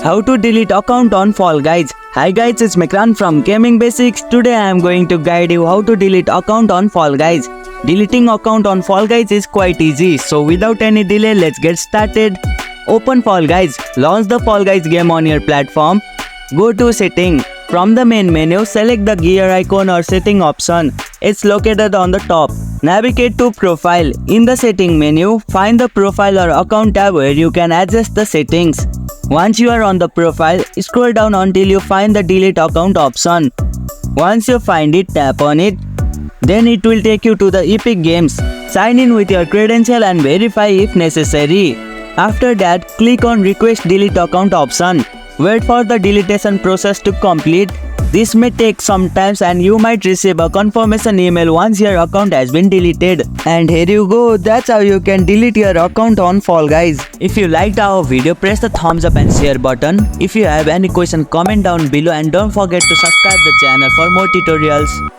How to delete account on Fall Guys. Hi guys, it's Mekran from Gaming Basics. Today I am going to guide you how to delete account on Fall Guys. Deleting account on Fall Guys is quite easy, so without any delay, let's get started. Open Fall Guys. Launch the Fall Guys game on your platform. Go to Setting. From the main menu, select the gear icon or setting option. It's located on the top. Navigate to Profile. In the setting menu, find the Profile or Account tab where you can adjust the settings. Once you are on the profile, scroll down until you find the Delete Account option. Once you find it, tap on it. Then it will take you to the Epic Games. Sign in with your credential and verify if necessary. After that, click on Request Delete Account option. Wait for the deletion process to complete. This may take some time and you might receive a confirmation email once your account has been deleted. And here you go, that's how you can delete your account on Fall Guys. If you liked our video, press the thumbs up and share button. If you have any question, comment down below and don't forget to subscribe the channel for more tutorials.